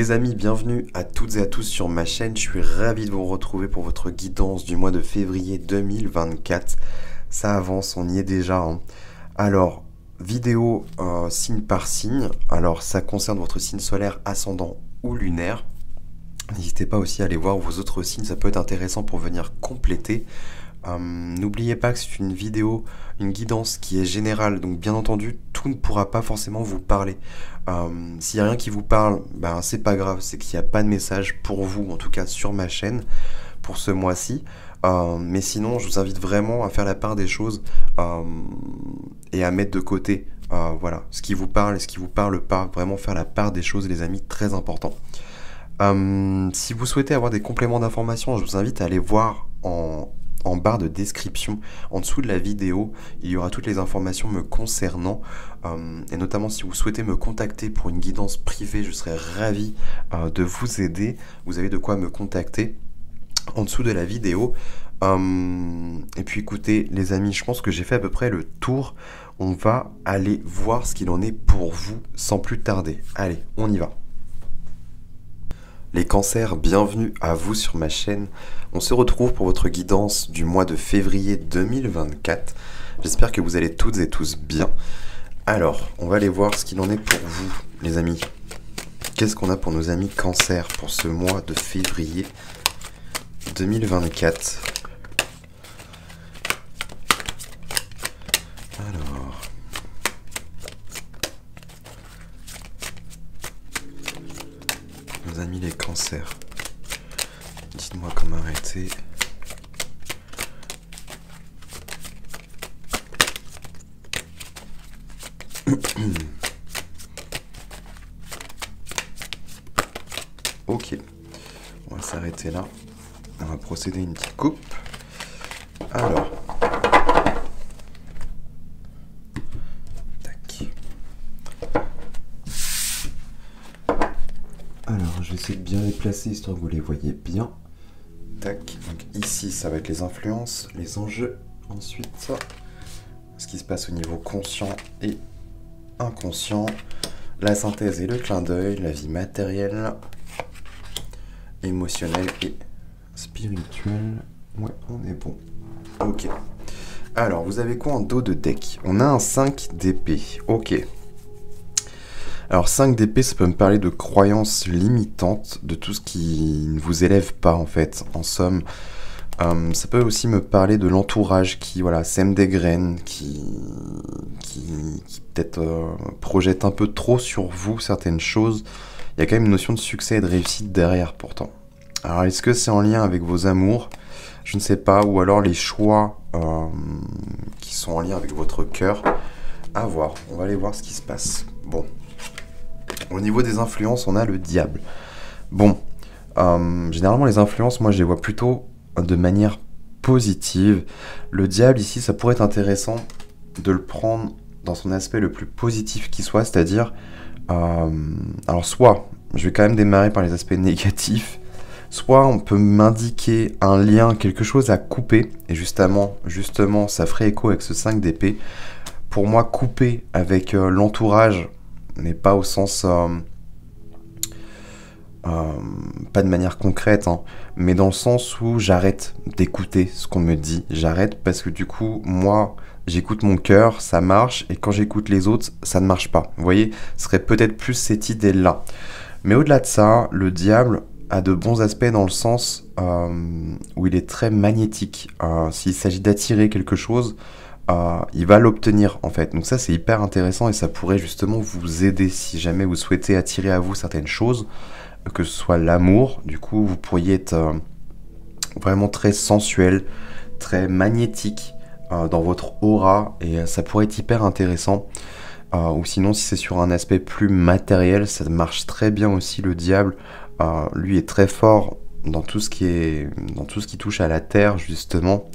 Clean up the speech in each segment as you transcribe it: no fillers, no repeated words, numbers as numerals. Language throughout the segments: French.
les amis, bienvenue à toutes et à tous sur ma chaîne. Je suis ravi de vous retrouver pour votre guidance du mois de février 2024. Ça avance, on y est déjà, hein. Alors, vidéo signe par signe. Alors, ça concerne votre signe solaire, ascendant ou lunaire. N'hésitez pas aussi à aller voir vos autres signes, ça peut être intéressant pour venir compléter. N'oubliez pas que c'est une vidéo, une guidance qui est générale, donc bien entendu, tout ne pourra pas forcément vous parler. S'il n'y a rien qui vous parle, ben c'est pas grave, c'est qu'il n'y a pas de message pour vous, en tout cas sur ma chaîne, pour ce mois-ci. Mais sinon, je vous invite vraiment à faire la part des choses et à mettre de côté voilà, ce qui vous parle et ce qui vous parle pas. Vraiment faire la part des choses, les amis, très important. Si vous souhaitez avoir des compléments d'information, je vous invite à aller voir en barre de description, en dessous de la vidéo, il y aura toutes les informations me concernant, et notamment si vous souhaitez me contacter pour une guidance privée, je serai ravi de vous aider. Vous avez de quoi me contacter en dessous de la vidéo. Et puis écoutez les amis, je pense que j'ai fait à peu près le tour. On va aller voir ce qu'il en est pour vous sans plus tarder. Allez, on y va. Les cancers, bienvenue à vous sur ma chaîne. On se retrouve pour votre guidance du mois de février 2024. J'espère que vous allez toutes et tous bien. Alors, on va aller voir ce qu'il en est pour vous, les amis. Qu'est-ce qu'on a pour nos amis cancers pour ce mois de février 2024? Alors... nos amis les cancers, dites-moi comment arrêter. Ok, on va s'arrêter là. On va procéder à une petite coupe. Alors, je vais essayer de bien les placer histoire que vous les voyez bien. Tac. Donc ici, ça va être les influences, les enjeux. Ensuite, ce qui se passe au niveau conscient et inconscient. La synthèse et le clin d'œil, la vie matérielle, émotionnelle et spirituelle. Ouais, on est bon. Ok. Alors, vous avez quoi en dos de deck? On a un 5 d'épée. Ok. Alors 5 d'épée, ça peut me parler de croyances limitantes, de tout ce qui ne vous élève pas en fait, en somme. Ça peut aussi me parler de l'entourage qui voilà, sème des graines, qui peut-être projette un peu trop sur vous certaines choses. Il y a quand même une notion de succès et de réussite derrière pourtant. Alors est-ce que c'est en lien avec vos amours? Je ne sais pas, ou alors les choix qui sont en lien avec votre cœur. À voir, on va aller voir ce qui se passe. Bon. Au niveau des influences, on a le diable. Bon, généralement les influences, moi je les vois plutôt de manière positive. Le diable ici, ça pourrait être intéressant de le prendre dans son aspect le plus positif qui soit, c'est-à-dire, alors soit, je vais quand même démarrer par les aspects négatifs, soit on peut m'indiquer un lien, quelque chose à couper, et justement, ça ferait écho avec ce 5 d'épée. Pour moi, couper avec l'entourage, mais pas au sens, pas de manière concrète, hein, mais dans le sens où j'arrête d'écouter ce qu'on me dit. J'arrête parce que du coup, moi, j'écoute mon cœur, ça marche, et quand j'écoute les autres, ça ne marche pas. Vous voyez, ce serait peut-être plus cette idée-là. Mais au-delà de ça, le diable a de bons aspects dans le sens où il est très magnétique. S'il s'agit d'attirer quelque chose, il va l'obtenir en fait. Donc ça c'est hyper intéressant et ça pourrait justement vous aider si jamais vous souhaitez attirer à vous certaines choses, que ce soit l'amour. Du coup vous pourriez être vraiment très sensuel, très magnétique dans votre aura et ça pourrait être hyper intéressant. Ou sinon si c'est sur un aspect plus matériel, ça marche très bien aussi. Le diable lui est très fort dans tout ce qui touche à la terre justement,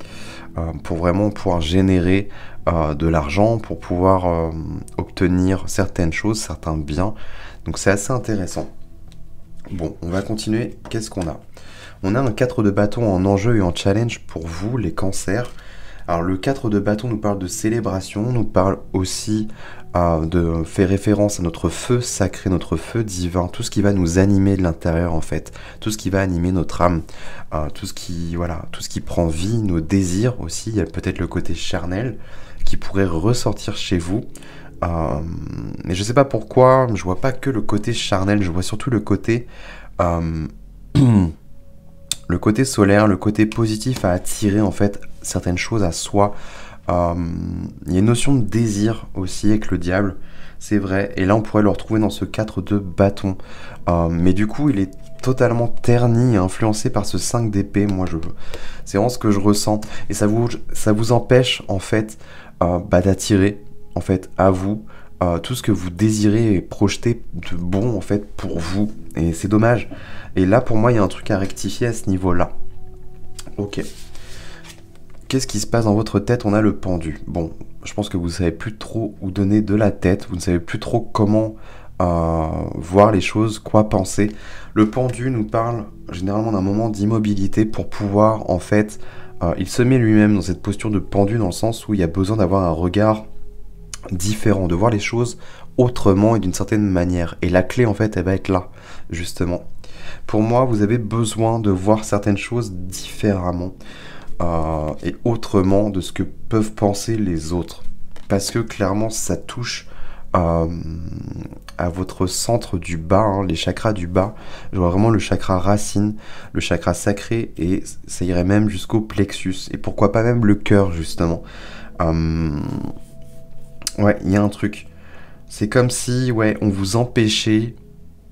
pour vraiment pouvoir générer de l'argent, pour pouvoir obtenir certaines choses, certains biens. Donc c'est assez intéressant. Bon, on va continuer. Qu'est-ce qu'on a? On a un 4 de bâton en enjeu et en challenge pour vous, les cancers. Alors le 4 de bâton nous parle de célébration, nous parle aussi de fait référence à notre feu sacré, notre feu divin, tout ce qui va nous animer de l'intérieur en fait, tout ce qui va animer notre âme, tout ce qui voilà, tout ce qui prend vie, nos désirs aussi. Il y a peut-être le côté charnel qui pourrait ressortir chez vous. Mais je sais pas pourquoi, je vois pas que le côté charnel, je vois surtout le côté euh, le côté solaire, le côté positif à attirer en fait certaines choses à soi. Il y a une notion de désir aussi avec le diable, c'est vrai. Et là, on pourrait le retrouver dans ce 4 de bâton. Mais du coup, il est totalement terni et influencé par ce 5 d'épée. C'est vraiment ce que je ressens. Et ça vous empêche en fait d'attirer en fait à vous tout ce que vous désirez et projeter de bon en fait pour vous. Et c'est dommage. Et là, pour moi, il y a un truc à rectifier à ce niveau-là. Ok. Qu'est-ce qui se passe dans votre tête? On a le pendu. Bon, je pense que vous ne savez plus trop où donner de la tête. Vous ne savez plus trop comment voir les choses, quoi penser. Le pendu nous parle généralement d'un moment d'immobilité pour pouvoir, en fait, il se met lui-même dans cette posture de pendu dans le sens où il y a besoin d'avoir un regard différent, de voir les choses autrement et d'une certaine manière. Et la clé, en fait, elle va être là, justement. Pour moi, vous avez besoin de voir certaines choses différemment et autrement de ce que peuvent penser les autres. Parce que clairement, ça touche à votre centre du bas, hein, les chakras du bas. Je vois vraiment le chakra racine, le chakra sacré, et ça irait même jusqu'au plexus. Et pourquoi pas même le cœur, justement. Ouais, il y a un truc. C'est comme si, ouais, on vous empêchait.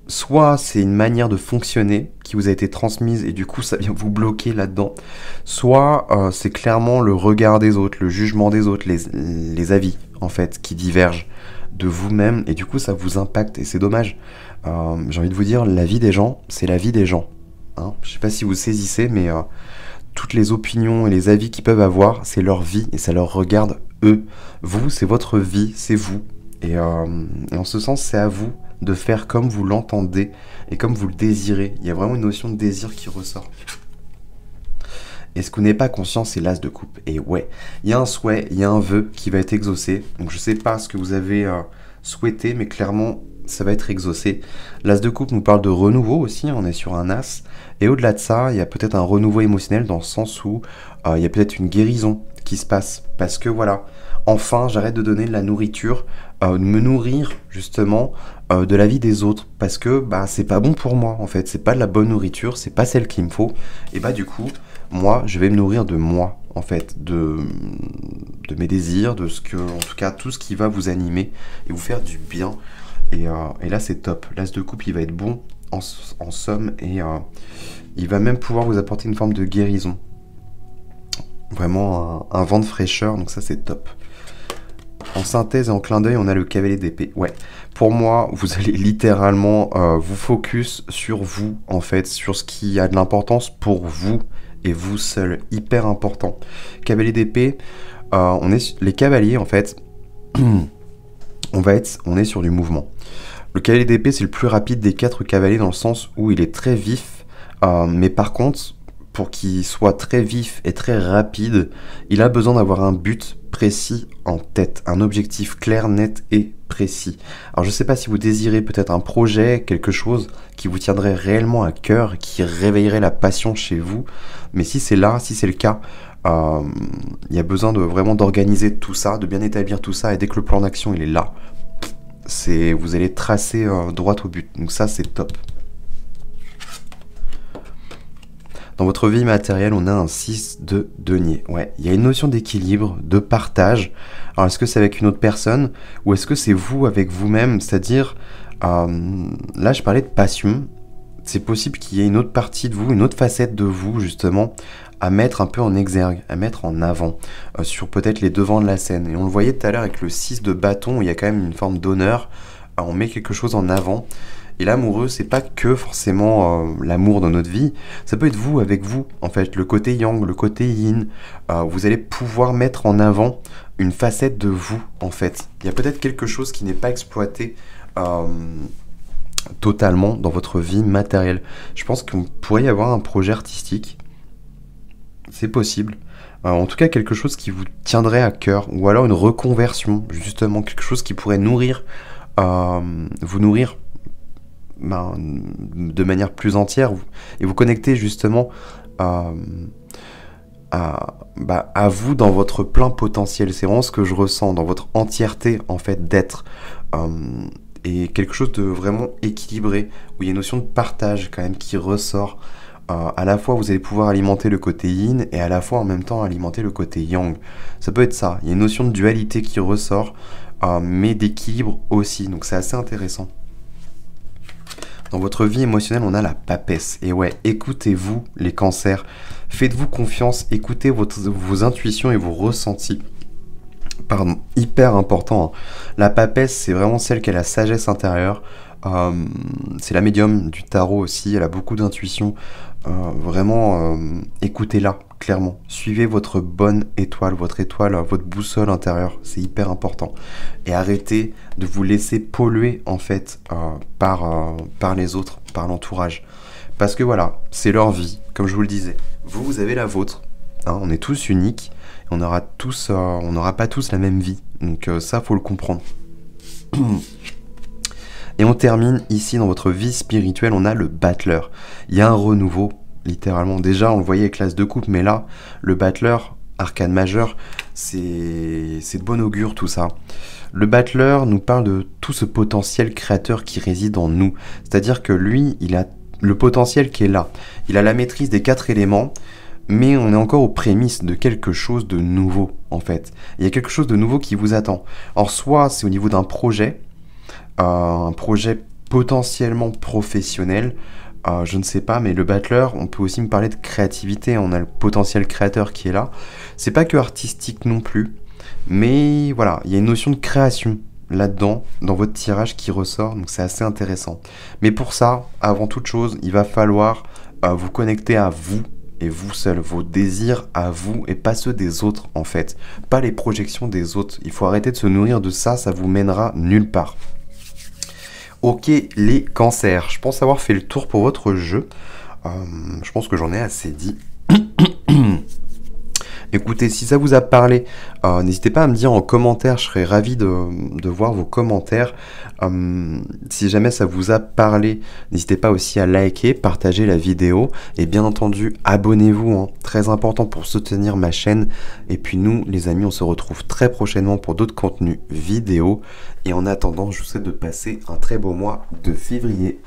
Soit c'est une manière de fonctionner qui vous a été transmise et du coup ça vient vous bloquer là-dedans. Soit c'est clairement le regard des autres, le jugement des autres, les avis en fait qui divergent de vous-même et du coup ça vous impacte et c'est dommage. J'ai envie de vous dire, la vie des gens, c'est la vie des gens. Hein, je sais pas si vous saisissez, mais toutes les opinions et les avis qu'ils peuvent avoir, c'est leur vie et ça leur regarde eux. Vous, c'est votre vie, c'est vous. Et en ce sens, c'est à vous de faire comme vous l'entendez et comme vous le désirez. Il y a vraiment une notion de désir qui ressort. Et ce que vous n'avez pas conscient, c'est l'as de coupe. Et ouais, il y a un souhait, il y a un vœu qui va être exaucé. Donc je sais pas ce que vous avez souhaité, mais clairement, ça va être exaucé. L'as de coupe nous parle de renouveau aussi, on est sur un as. Et au-delà de ça, il y a peut-être un renouveau émotionnel dans le sens où il y a peut-être une guérison qui se passe. Parce que voilà, enfin, j'arrête de donner de la nourriture, de me nourrir justement de la vie des autres. Parce que bah, c'est pas bon pour moi en fait, c'est pas de la bonne nourriture, c'est pas celle qu'il me faut. Et bah du coup, moi, je vais me nourrir de moi en fait, de mes désirs, de ce que, en tout cas, tout ce qui va vous animer et vous faire du bien. Et là, c'est top. L'as de coupe, il va être bon en somme et il va même pouvoir vous apporter une forme de guérison. Vraiment un vent de fraîcheur, donc ça, c'est top. En synthèse et en clin d'œil, on a le cavalier d'épée. Ouais, pour moi, vous allez littéralement vous focus sur vous, en fait, sur ce qui a de l'importance pour vous et vous seul. Hyper important. Cavalier d'épée, les cavaliers, en fait, on est sur du mouvement. Le cavalier d'épée, c'est le plus rapide des 4 cavaliers dans le sens où il est très vif, mais par contre, pour qu'il soit très vif et très rapide, il a besoin d'avoir un but précis en tête, un objectif clair, net et précis. Alors je ne sais pas si vous désirez peut-être un projet, quelque chose qui vous tiendrait réellement à cœur, qui réveillerait la passion chez vous, mais si c'est là, si c'est le cas, il y a besoin de vraiment d'organiser tout ça, de bien établir tout ça, et dès que le plan d'action il est là, vous allez tracer droit au but. Donc ça c'est top. Dans votre vie matérielle, on a un 6 de denier. Ouais, il y a une notion d'équilibre, de partage. Alors, est-ce que c'est avec une autre personne ou est-ce que c'est vous avec vous-même? C'est-à-dire, là, je parlais de passion. C'est possible qu'il y ait une autre partie de vous, une autre facette de vous, justement, à mettre un peu en exergue, à mettre en avant, sur peut-être les devants de la scène. Et on le voyait tout à l'heure avec le 6 de bâton, où il y a quand même une forme d'honneur. On met quelque chose en avant. Et l'amoureux, c'est pas que forcément l'amour dans notre vie, ça peut être vous avec vous, en fait, le côté yang, le côté yin. Vous allez pouvoir mettre en avant une facette de vous, en fait. Il y a peut-être quelque chose qui n'est pas exploité totalement dans votre vie matérielle. Je pense qu'on pourrait y avoir un projet artistique c'est possible. En tout cas, quelque chose qui vous tiendrait à cœur, ou alors une reconversion, justement, quelque chose qui pourrait vous nourrir de manière plus entière, et vous connecter justement à, à vous dans votre plein potentiel. C'est vraiment ce que je ressens, dans votre entièreté, en fait, d'être. Et quelque chose de vraiment équilibré, où il y a une notion de partage, quand même, qui ressort. À la fois, vous allez pouvoir alimenter le côté yin, et à la fois, en même temps, alimenter le côté yang. Ça peut être ça. Il y a une notion de dualité qui ressort, mais d'équilibre aussi. Donc, c'est assez intéressant. Dans votre vie émotionnelle, on a la papesse. Et ouais, écoutez-vous, les cancers. Faites-vous confiance, écoutez vos intuitions et vos ressentis. Pardon, hyper important. Hein. La papesse, c'est vraiment celle qui a la sagesse intérieure. C'est la médium du tarot aussi, elle a beaucoup d'intuition. Vraiment, écoutez-la, clairement. Suivez votre bonne étoile, votre boussole intérieure, c'est hyper important. Et arrêtez de vous laisser polluer, en fait, par les autres, par l'entourage. Parce que voilà, c'est leur vie, comme je vous le disais. Vous avez la vôtre, hein, on est tous uniques, on n'aura pas tous la même vie. Donc ça, faut le comprendre. Et on termine ici dans votre vie spirituelle, on a le battleur. Il y a un renouveau, littéralement. Déjà, on le voyait avec l'as de coupe, mais là, le battleur, arcane majeur, c'est de bon augure tout ça. Le battleur nous parle de tout ce potentiel créateur qui réside en nous. C'est-à-dire que lui, il a le potentiel qui est là. Il a la maîtrise des 4 éléments, mais on est encore aux prémices de quelque chose de nouveau, en fait. Il y a quelque chose de nouveau qui vous attend. Alors, soit c'est au niveau d'un projet, un projet potentiellement professionnel, je ne sais pas, mais le battleur, on peut aussi me parler de créativité, on a le potentiel créateur qui est là. C'est pas que artistique non plus, mais voilà, il y a une notion de création là-dedans, dans votre tirage qui ressort, donc c'est assez intéressant. Mais pour ça, avant toute chose, il va falloir vous connecter à vous, et vous seul, vos désirs à vous, et pas ceux des autres en fait, pas les projections des autres. Il faut arrêter de se nourrir de ça, ça vous mènera nulle part. Ok, les cancers, je pense avoir fait le tour pour votre jeu. Je pense que j'en ai assez dit. Écoutez, si ça vous a parlé, n'hésitez pas à me dire en commentaire, je serais ravi de voir vos commentaires. Si jamais ça vous a parlé, n'hésitez pas aussi à liker, partager la vidéo et bien entendu, abonnez-vous, hein, très important pour soutenir ma chaîne. Et puis nous, les amis, on se retrouve très prochainement pour d'autres contenus vidéo. Et en attendant, je vous souhaite de passer un très beau mois de février.